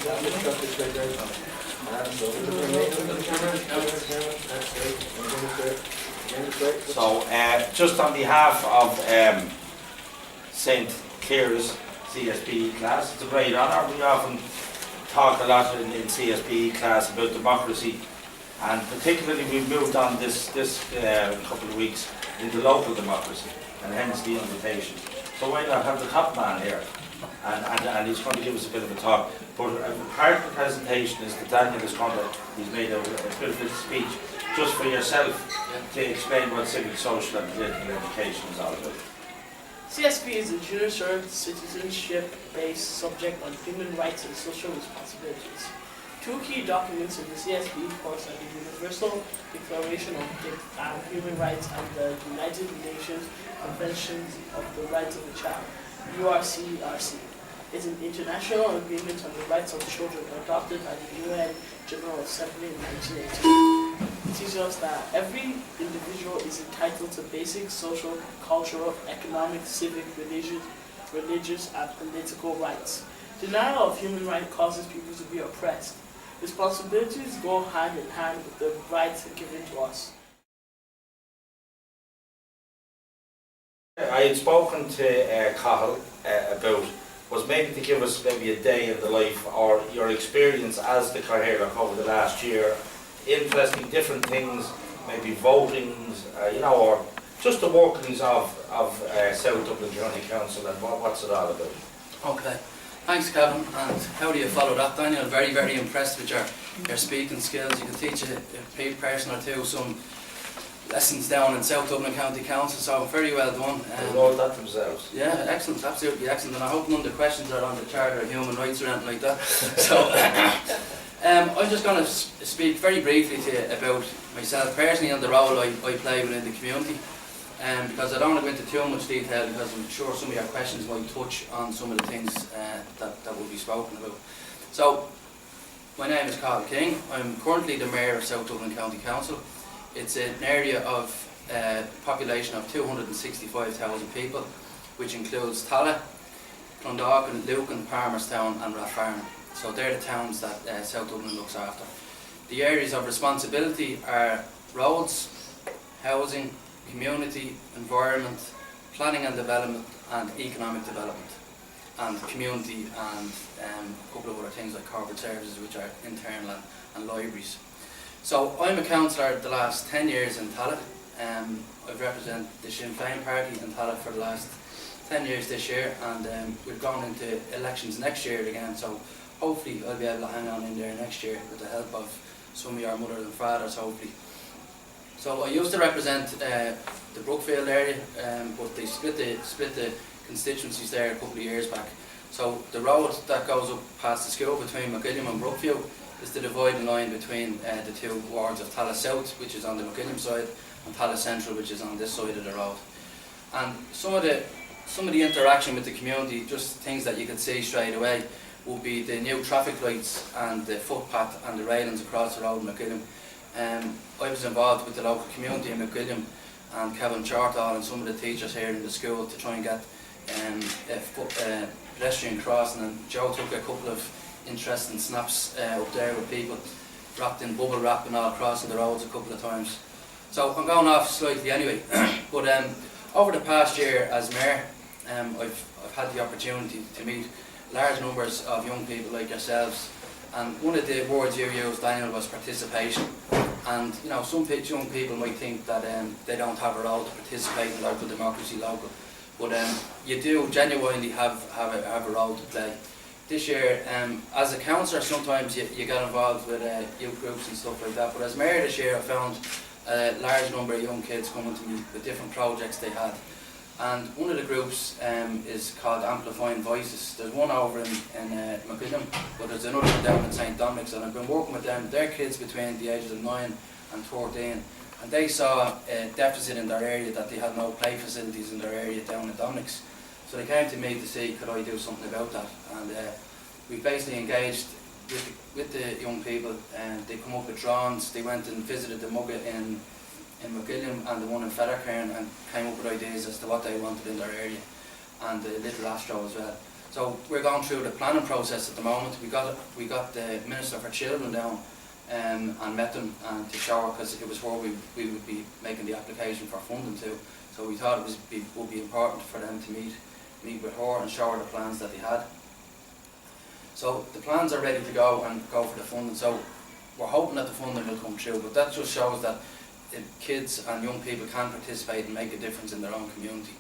So, just on behalf of St. Clair's CSP class, it's a great honour. We often talk a lot in CSP class about democracy, and particularly we've moved on this couple of weeks into local democracy, and hence the invitation. So why not have the top man here, and he's going to give us a bit of a talk. But part of the presentation is that Daniel is going to, he's made a bit of a speech just for yourself to explain what civic, social and political education is all about. CSP is a judicial citizenship-based subject on human rights and social responsibilities. Two key documents in the CSP course are the Universal Declaration of Human Rights and the United Nations Convention of the Rights of the Child, URCRC. Is an international agreement on the rights of children adopted by the UN General Assembly in 1980. It teaches us that every individual is entitled to basic social, cultural, economic, civic, religious, and political rights. Denial of human rights causes people to be oppressed. Responsibilities go hand in hand with the rights given to us. I had spoken to Cathal about was maybe to give us maybe a day in the life or your experience as the Cathaoirleach over the last year, interesting different things, maybe votings, or just the workings of South Dublin County Council and what's it all about. Okay, thanks Kevin, and how do you follow that, Daniel? Very, very impressed with your speaking skills. You can teach a person or two some lessons down in South Dublin County Council, so very well done. They know that themselves. Yeah, excellent, absolutely excellent, and I hope none of the questions are on the Charter of Human Rights or anything like that. So, I'm just going to speak very briefly to you about myself personally and the role I play within the community, because I don't want to go into too much detail because I'm sure some of your questions might touch on some of the things that will be spoken about. So, my name is Cathaoirleach King. I'm currently the Mayor of South Dublin County Council. It's an area of population of 265,000 people, which includes Tallaght, Clondalkin, Lucan, Palmerstown and Rathfarnham. So they're the towns that South Dublin looks after. The areas of responsibility are roads, housing, community, environment, planning and development and economic development, and community and a couple of other things like corporate services, which are internal and libraries. So I'm a councillor the last 10 years in Tallaght. I've represented the Sinn Féin party in Tallaght for the last 10 years this year, and we've gone into elections next year again, so hopefully I'll be able to hang on in there next year with the help of some of your mothers and fathers, hopefully. So I used to represent the Brookfield area, but they split the constituencies there a couple of years back. So the road that goes up past the school between McGilliam and Brookfield is the dividing line between the two wards of Tallaght South, which is on the McGilliam side, and Tallaght Central, which is on this side of the road. And some of the interaction with the community, just things that you can see straight away, would be the new traffic lights and the footpath and the railings across the road in McGilliam. I was involved with the local community in McGilliam and Kevin Chartall and some of the teachers here in the school to try and get a pedestrian crossing, and Joe took a couple of interesting snaps up there with people wrapped in bubble wrap and all crossing the roads a couple of times. So I'm going off slightly anyway, but over the past year as Mayor, I've had the opportunity to meet large numbers of young people like yourselves, and one of the words you used, Daniel, was participation. And some young people might think that they don't have a role to participate in local democracy, but you do genuinely have a role to play. This year, as a councillor, sometimes you get involved with youth groups and stuff like that, but as Mayor this year I found a large number of young kids coming to me with different projects they had. And one of the groups is called Amplifying Voices. There's one over in McGilliam, but there's another one down in St. Dominic's, and I've been working with them. They're kids between the ages of 9 and 13, and they saw a deficit in their area, that they had no play facilities in their area down in Dominic's. So they came to me to see could I do something about that, and we basically engaged with the young people, and they come up with drones. They went and visited the Mugga in McGilliam and the one in Fettercairn, and came up with ideas as to what they wanted in their area, and the Little Astro as well. So we're going through the planning process at the moment. We got the Minister for Children down and met them and to show her, because it was where we would be making the application for funding to. So we thought it would be important for them to meet with her and show her the plans that they had. So the plans are ready to go and go for the funding. So we're hoping that the funding will come through, but that just shows that kids and young people can participate and make a difference in their own community.